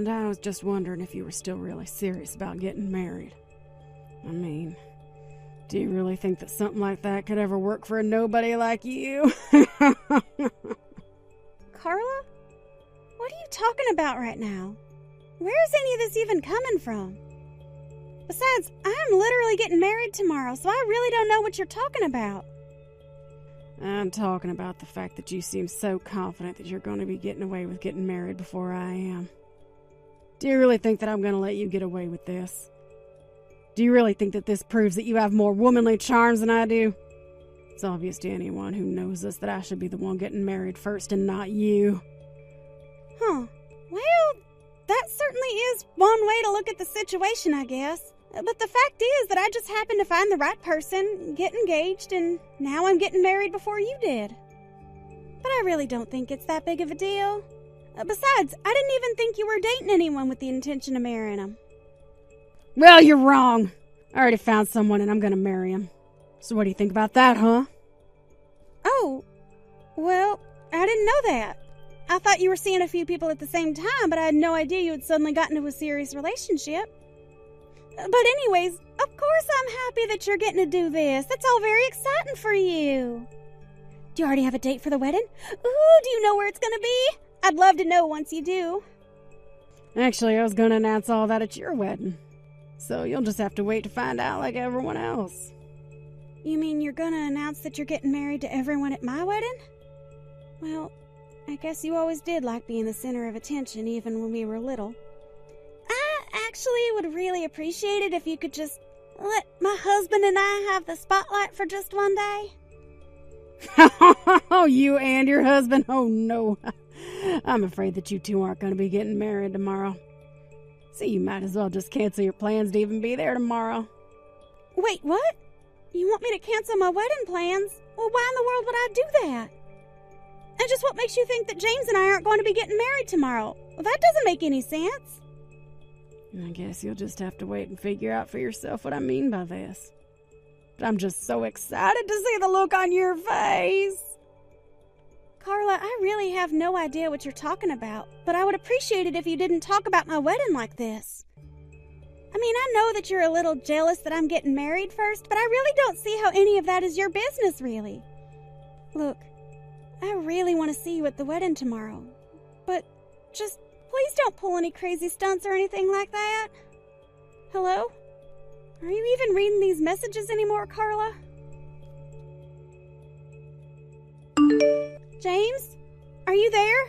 Yolanda. I was just wondering if you were still really serious about getting married. I mean, do you really think that something like that could ever work for a nobody like you? Carla? What are you talking about right now? Where is any of this even coming from? Besides, I'm literally getting married tomorrow, so I really don't know what you're talking about. I'm talking about the fact that you seem so confident that you're going to be getting away with getting married before I am. Do you really think that I'm going to let you get away with this? Do you really think that this proves that you have more womanly charms than I do? It's obvious to anyone who knows us that I should be the one getting married first and not you. Huh. Well, that certainly is one way to look at the situation, I guess. But the fact is that I just happened to find the right person, get engaged, and now I'm getting married before you did. But I really don't think it's that big of a deal. Besides, I didn't even think you were dating anyone with the intention of marrying him. Well, you're wrong. I already found someone and I'm gonna marry him. So what do you think about that, huh? Oh, well, I didn't know that. I thought you were seeing a few people at the same time, but I had no idea you had suddenly gotten into a serious relationship. But anyways, of course I'm happy that you're getting to do this. That's all very exciting for you. Do you already have a date for the wedding? Ooh, do you know where it's gonna be? I'd love to know once you do. Actually, I was gonna announce all that at your wedding. So you'll just have to wait to find out like everyone else. You mean you're gonna announce that you're getting married to everyone at my wedding? Well, I guess you always did like being the center of attention even when we were little. I actually would really appreciate it if you could just let my husband and I have the spotlight for just one day. Oh, you and your husband? Oh, no. I'm afraid that you two aren't going to be getting married tomorrow. So you might as well just cancel your plans to even be there tomorrow. Wait, what? You want me to cancel my wedding plans? Well, why in the world would I do that? And just what makes you think that James and I aren't going to be getting married tomorrow? Well, that doesn't make any sense. I guess you'll just have to wait and figure out for yourself what I mean by this. But I'm just so excited to see the look on your face. Carla, I really have no idea what you're talking about, but I would appreciate it if you didn't talk about my wedding like this. I mean, I know that you're a little jealous that I'm getting married first, but I really don't see how any of that is your business, really. Look, I really want to see you at the wedding tomorrow, but just please don't pull any crazy stunts or anything like that. Hello? Are you even reading these messages anymore, Carla? James? Are you there?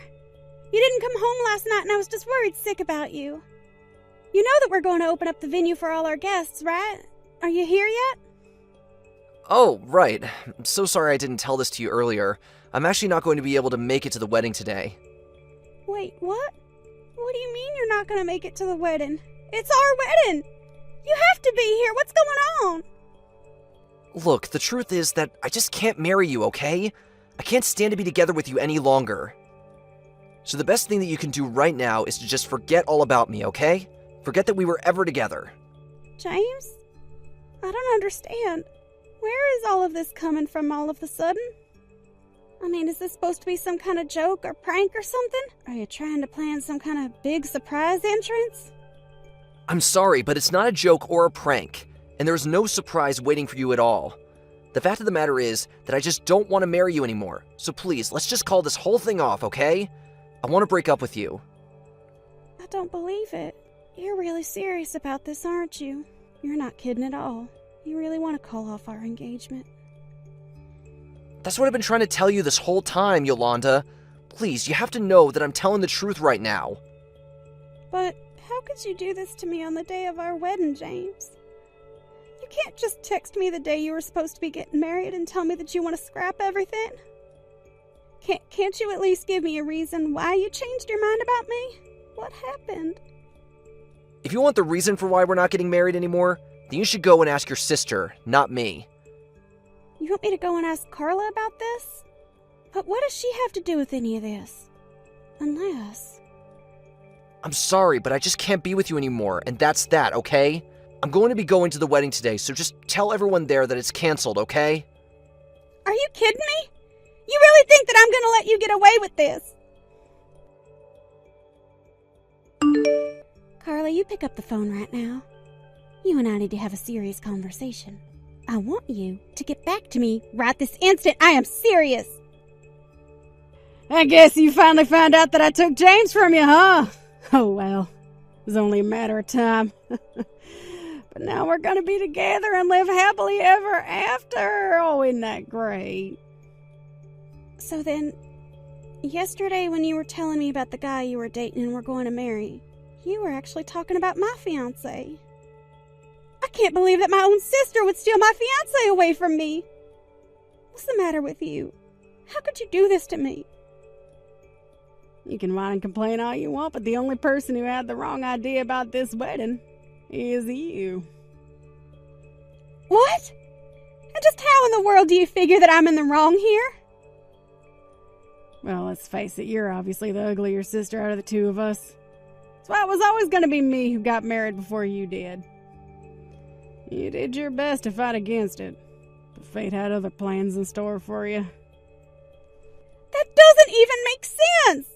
You didn't come home last night and I was just worried sick about you. You know that we're going to open up the venue for all our guests, right? Are you here yet? Oh, right. I'm so sorry I didn't tell this to you earlier. I'm actually not going to be able to make it to the wedding today. Wait, what? What do you mean you're not going to make it to the wedding? It's our wedding! You have to be here! What's going on? Look, the truth is that I just can't marry you, okay? I can't stand to be together with you any longer. So the best thing that you can do right now is to just forget all about me, okay? Forget that we were ever together. James? I don't understand. Where is all of this coming from all of a sudden? I mean, is this supposed to be some kind of joke or prank or something? Are you trying to plan some kind of big surprise entrance? I'm sorry, but it's not a joke or a prank, and there's no surprise waiting for you at all. The fact of the matter is that I just don't want to marry you anymore, so please, let's just call this whole thing off, okay? I want to break up with you. I don't believe it. You're really serious about this, aren't you? You're not kidding at all. You really want to call off our engagement. That's what I've been trying to tell you this whole time, Yolanda. Please, you have to know that I'm telling the truth right now. But how could you do this to me on the day of our wedding, James? You can't just text me the day you were supposed to be getting married and tell me that you want to scrap everything. Can't you at least give me a reason why you changed your mind about me? What happened? If you want the reason for why we're not getting married anymore, then you should go and ask your sister, not me. You want me to go and ask Carla about this? But what does she have to do with any of this? Unless... I'm sorry, but I just can't be with you anymore, and that's that, okay? I'm going to be going to the wedding today, so just tell everyone there that it's canceled, okay? Are you kidding me? You really think that I'm going to let you get away with this? Carla, you pick up the phone right now. You and I need to have a serious conversation. I want you to get back to me right this instant. I am serious. I guess you finally found out that I took James from you, huh? Oh, well, it was only a matter of time. But now we're going to be together and live happily ever after. Oh, isn't that great? So then, yesterday when you were telling me about the guy you were dating and were going to marry, you were actually talking about my fiancé. I can't believe that my own sister would steal my fiancé away from me. What's the matter with you? How could you do this to me? You can whine and complain all you want, but the only person who had the wrong idea about this wedding is you. What? And just how in the world do you figure that I'm in the wrong here? Well, let's face it, you're obviously the uglier sister out of the two of us. So it was always going to be me who got married before you did. You did your best to fight against it, but fate had other plans in store for you. That doesn't even make sense!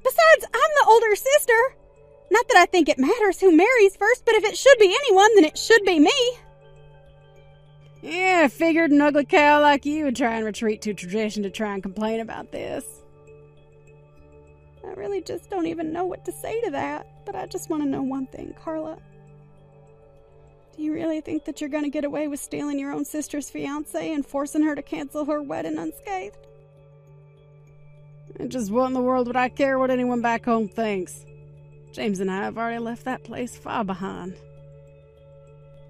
Besides, I'm the older sister. Not that I think it matters who marries first, but if it should be anyone, then it should be me. Yeah, I figured an ugly cow like you would try and retreat to tradition to try and complain about this. I really just don't even know what to say to that, but I just want to know one thing, Carla. Do you really think that you're going to get away with stealing your own sister's fiancé and forcing her to cancel her wedding unscathed? And just what in the world would I care what anyone back home thinks? James and I have already left that place far behind.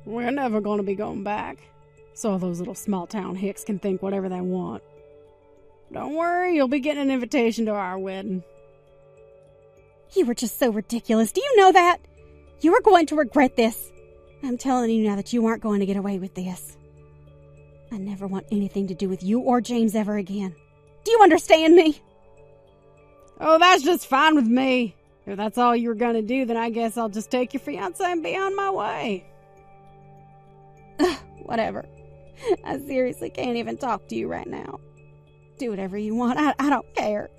We're never going to be going back, so all those little small-town hicks can think whatever they want. Don't worry, you'll be getting an invitation to our wedding. You were just so ridiculous. Do you know that? You are going to regret this. I'm telling you now that you aren't going to get away with this. I never want anything to do with you or James ever again. Do you understand me? Oh, that's just fine with me. If that's all you were going to do, then I guess I'll just take your fiancé and be on my way. Whatever. I seriously can't even talk to you right now. Do whatever you want. I don't care.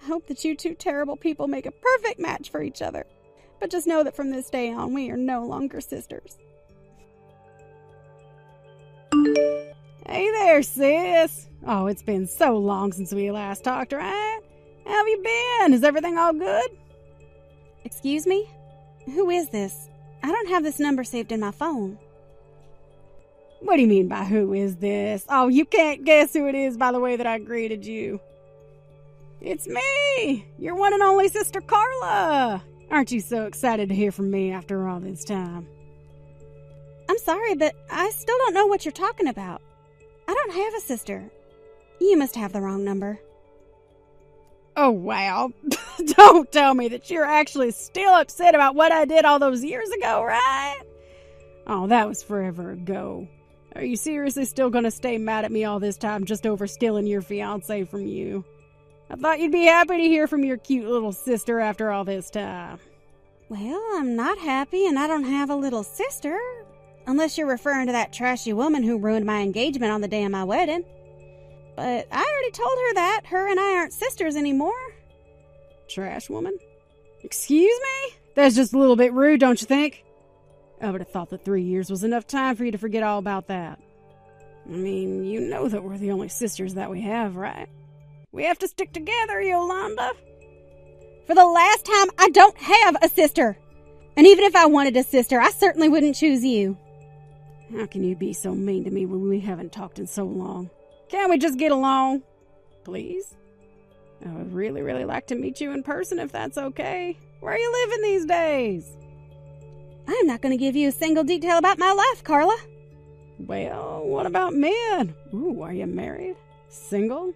I hope that you two terrible people make a perfect match for each other. But just know that from this day on, we are no longer sisters. Hey there, sis. Oh, it's been so long since we last talked, right? How have you been? Is everything all good? Excuse me? Who is this? I don't have this number saved in my phone. What do you mean by who is this? Oh, you can't guess who it is by the way that I greeted you. It's me, your one and only sister Carla. Aren't you so excited to hear from me after all this time? I'm sorry, but I still don't know what you're talking about. I don't have a sister. You must have the wrong number. Oh, wow. Don't tell me that you're actually still upset about what I did all those years ago, right? Oh, that was forever ago. Are you seriously still going to stay mad at me all this time just over stealing your fiancé from you? I thought you'd be happy to hear from your cute little sister after all this time. Well, I'm not happy and I don't have a little sister. Unless you're referring to that trashy woman who ruined my engagement on the day of my wedding. But I already told her that. Her and I aren't sisters anymore. Trash woman? Excuse me? That's just a little bit rude, don't you think? I would have thought that 3 years was enough time for you to forget all about that. I mean, you know that we're the only sisters that we have, right? We have to stick together, Yolanda. For the last time, I don't have a sister. And even if I wanted a sister, I certainly wouldn't choose you. How can you be so mean to me when we haven't talked in so long? Can't we just get along? Please? I would really, really like to meet you in person if that's okay. Where are you living these days? I'm not going to give you a single detail about my life, Carla. Well, what about men? Ooh, are you married? Single?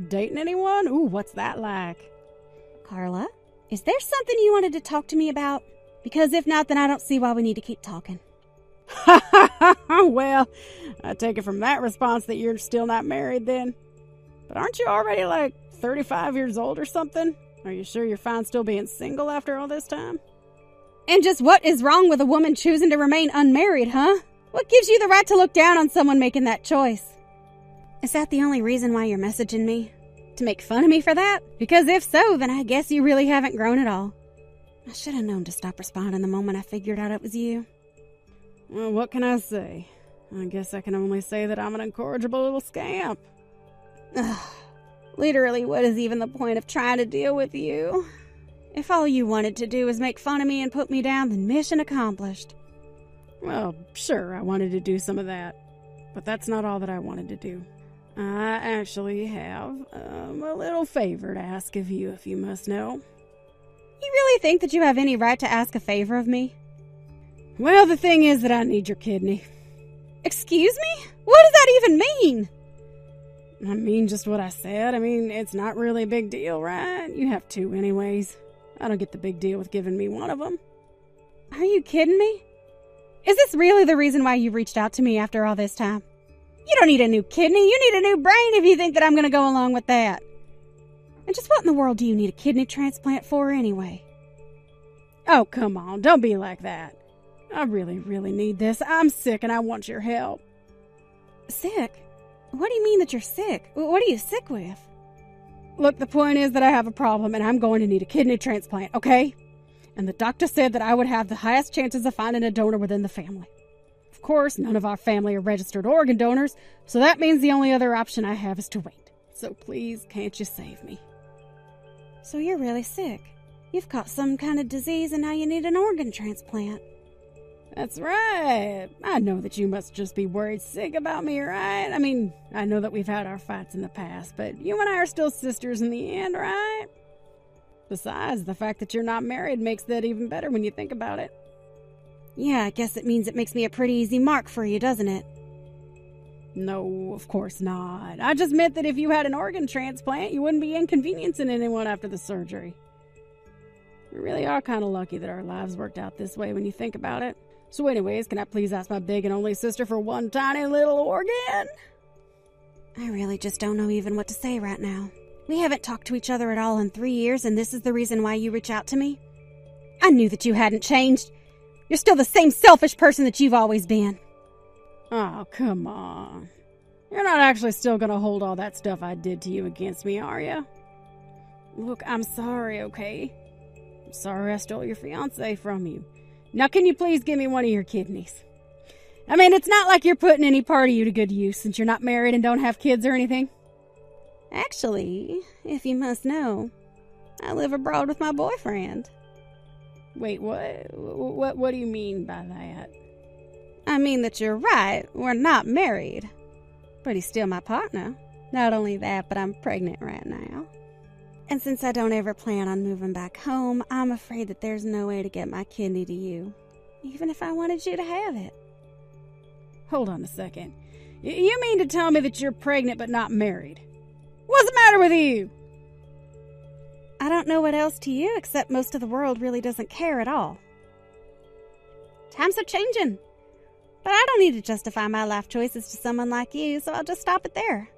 Dating anyone? Ooh, what's that like? Carla, is there something you wanted to talk to me about? Because if not, then I don't see why we need to keep talking. Well, I take it from that response that you're still not married then. But aren't you already like 35 years old or something? Are you sure you're fine still being single after all this time? And just what is wrong with a woman choosing to remain unmarried, huh? What gives you the right to look down on someone making that choice? Is that the only reason why you're messaging me? To make fun of me for that? Because if so, then I guess you really haven't grown at all. I should have known to stop responding the moment I figured out it was you. Well, what can I say? I guess I can only say that I'm an incorrigible little scamp. Ugh. Literally, what is even the point of trying to deal with you? If all you wanted to do was make fun of me and put me down, then mission accomplished. Well, sure, I wanted to do some of that, but that's not all that I wanted to do. I actually have a little favor to ask of you, if you must know. You really think that you have any right to ask a favor of me? Well, the thing is that I need your kidney. Excuse me? What does that even mean? I mean just what I said. I mean, it's not really a big deal, right? You have two anyways. I don't get the big deal with giving me one of them. Are you kidding me? Is this really the reason why you reached out to me after all this time? You don't need a new kidney. You need a new brain if you think that I'm going to go along with that. And just what in the world do you need a kidney transplant for anyway? Oh, come on. Don't be like that. I really, really need this. I'm sick and I want your help. Sick? What do you mean that you're sick? What are you sick with? Look, the point is that I have a problem and I'm going to need a kidney transplant, okay? And the doctor said that I would have the highest chances of finding a donor within the family. Of course, none of our family are registered organ donors, so that means the only other option I have is to wait. So please, can't you save me? So you're really sick. You've caught some kind of disease and now you need an organ transplant. That's right. I know that you must just be worried sick about me, right? I mean, I know that we've had our fights in the past, but you and I are still sisters in the end, right? Besides, the fact that you're not married makes that even better when you think about it. Yeah, I guess it means it makes me a pretty easy mark for you, doesn't it? No, of course not. I just meant that if you had an organ transplant, you wouldn't be inconveniencing anyone after the surgery. We really are kind of lucky that our lives worked out this way when you think about it. So anyways, can I please ask my big and only sister for one tiny little organ? I really just don't know even what to say right now. We haven't talked to each other at all in 3 years, and this is the reason why you reach out to me? I knew that you hadn't changed. You're still the same selfish person that you've always been. Oh, come on. You're not actually still gonna hold all that stuff I did to you against me, are you? Look, I'm sorry, okay? I'm sorry I stole your fiancé from you. Now can you please give me one of your kidneys? I mean, it's not like you're putting any part of you to good use since you're not married and don't have kids or anything. Actually, if you must know, I live abroad with my boyfriend. Wait, what? What do you mean by that? I mean that you're right, we're not married. But he's still my partner. Not only that, but I'm pregnant right now. And since I don't ever plan on moving back home, I'm afraid that there's no way to get my kidney to you, even if I wanted you to have it. Hold on a second. You mean to tell me that you're pregnant but not married? What's the matter with you? I don't know what else to you, except most of the world really doesn't care at all. Times are changing. But I don't need to justify my life choices to someone like you, so I'll just stop it there.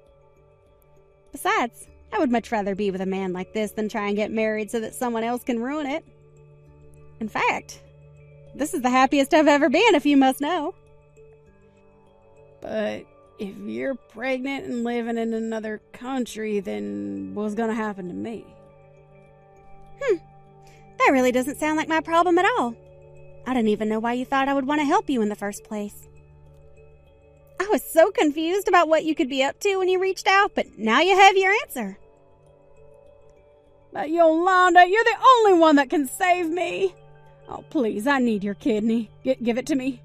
Besides, I would much rather be with a man like this than try and get married so that someone else can ruin it. In fact, this is the happiest I've ever been, if you must know. But if you're pregnant and living in another country, then what's gonna happen to me? That really doesn't sound like my problem at all. I didn't even know why you thought I would want to help you in the first place. I was so confused about what you could be up to when you reached out, but now you have your answer. But Yolanda, you're the only one that can save me. Oh, please, I need your kidney. Give it to me.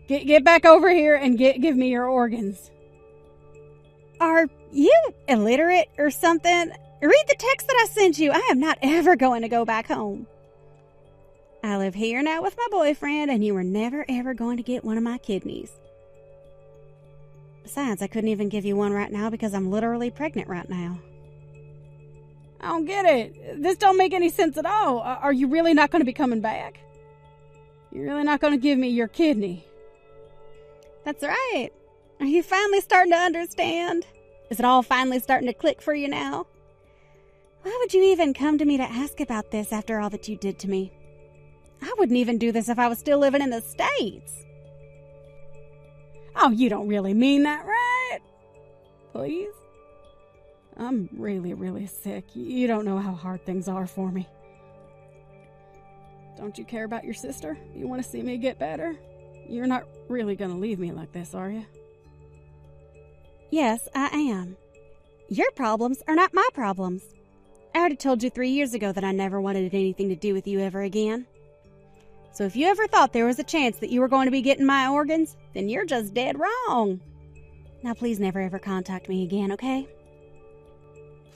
Get back over here and give me your organs. Are you illiterate or something? Read the text that I sent you. I am not ever going to go back home. I live here now with my boyfriend, and you were never ever going to get one of my kidneys. Besides, I couldn't even give you one right now because I'm literally pregnant right now. I don't get it. This don't make any sense at all. Are you really not going to be coming back? You're really not going to give me your kidney? That's right. Are you finally starting to understand? Is it all finally starting to click for you now? Why would you even come to me to ask about this after all that you did to me? I wouldn't even do this if I was still living in the States. Oh, you don't really mean that, right? Please? I'm really, really sick. You don't know how hard things are for me. Don't you care about your sister? You want to see me get better? You're not really going to leave me like this, are you? Yes, I am. Your problems are not my problems. I already told you 3 years ago that I never wanted anything to do with you ever again. So if you ever thought there was a chance that you were going to be getting my organs, then you're just dead wrong. Now please never ever contact me again, okay?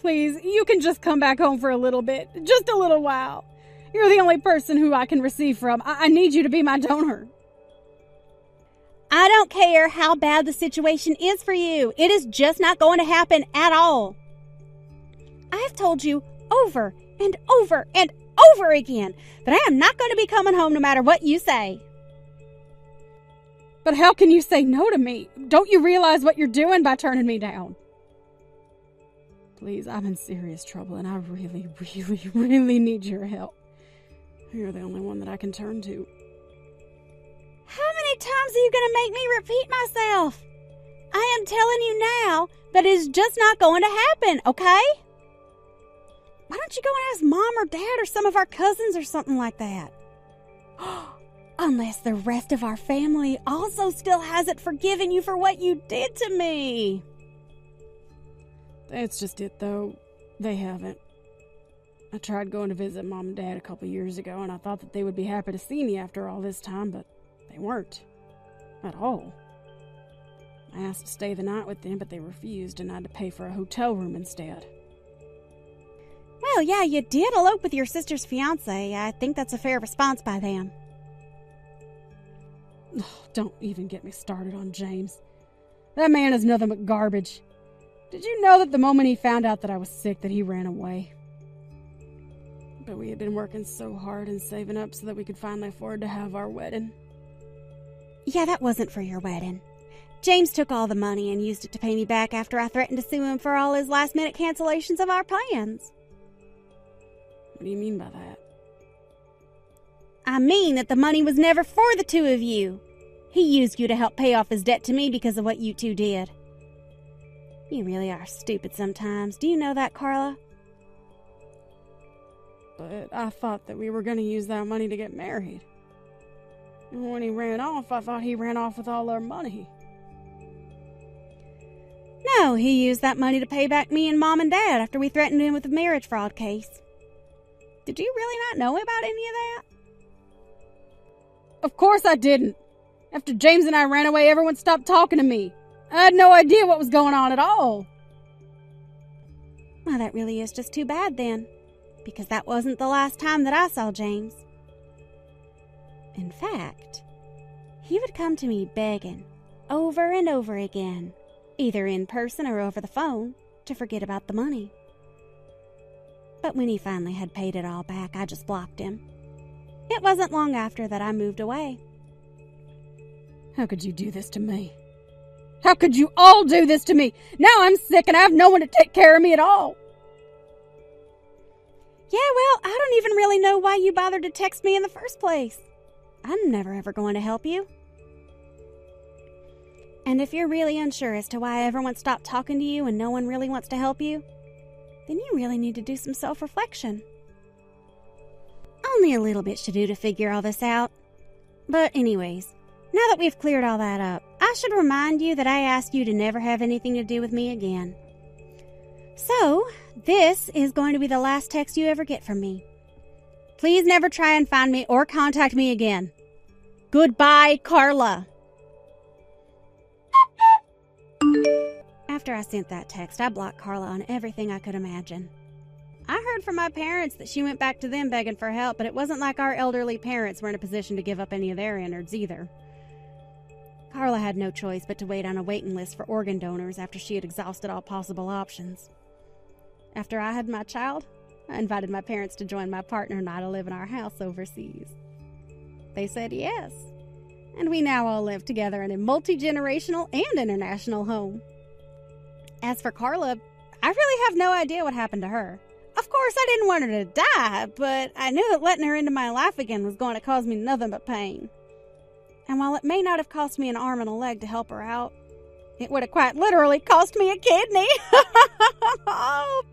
Please, you can just come back home for a little bit. Just a little while. You're the only person who I can receive from. I need you to be my donor. I don't care how bad the situation is for you. It is just not going to happen at all. I've told you over and over and over again that I am not going to be coming home no matter what you say. But how can you say no to me? Don't you realize what you're doing by turning me down? Please, I'm in serious trouble and I really, really, really need your help. You're the only one that I can turn to. How many times are you going to make me repeat myself? I am telling you now that it is just not going to happen, okay? Why don't you go and ask Mom or Dad or some of our cousins or something like that? Unless the rest of our family also still hasn't forgiven you for what you did to me. That's just it, though. They haven't. I tried going to visit Mom and Dad a couple years ago, and I thought that they would be happy to see me after all this time, but they weren't. At all. I asked to stay the night with them, but they refused, and I had to pay for a hotel room instead. Well, yeah, you did elope with your sister's fiancé. I think that's a fair response by them. Don't even get me started on James. That man is nothing but garbage. Did you know that the moment he found out that I was sick that he ran away? But we had been working so hard and saving up so that we could finally afford to have our wedding. Yeah, that wasn't for your wedding. James took all the money and used it to pay me back after I threatened to sue him for all his last-minute cancellations of our plans. What do you mean by that? I mean that the money was never for the two of you. He used you to help pay off his debt to me because of what you two did. You really are stupid sometimes. Do you know that, Carla? But I thought that we were going to use that money to get married. And when he ran off, I thought he ran off with all our money. No, he used that money to pay back me and Mom and Dad after we threatened him with a marriage fraud case. Did you really not know about any of that? Of course I didn't. After James and I ran away, everyone stopped talking to me. I had no idea what was going on at all. Well, that really is just too bad then, because that wasn't the last time that I saw James. In fact, he would come to me begging over and over again, either in person or over the phone, to forget about the money. But when he finally had paid it all back, I just blocked him. It wasn't long after that I moved away. How could you do this to me? How could you all do this to me? Now I'm sick and I have no one to take care of me at all. Yeah, well, I don't even really know why you bothered to text me in the first place. I'm never ever going to help you. And if you're really unsure as to why everyone stopped talking to you and no one really wants to help you, then you really need to do some self-reflection. Only a little bit should do to figure all this out. But anyways, now that we've cleared all that up, I should remind you that I asked you to never have anything to do with me again. So, this is going to be the last text you ever get from me. Please never try and find me or contact me again. Goodbye, Carla. After I sent that text, I blocked Carla on everything I could imagine. I heard from my parents that she went back to them begging for help, but it wasn't like our elderly parents were in a position to give up any of their innards either. Carla had no choice but to wait on a waiting list for organ donors after she had exhausted all possible options. After I had my child, I invited my parents to join my partner and I to live in our house overseas. They said yes, and we now all live together in a multi-generational and international home. As for Carla, I really have no idea what happened to her. Of course, I didn't want her to die, but I knew that letting her into my life again was going to cause me nothing but pain. And while it may not have cost me an arm and a leg to help her out, it would have quite literally cost me a kidney. Oh,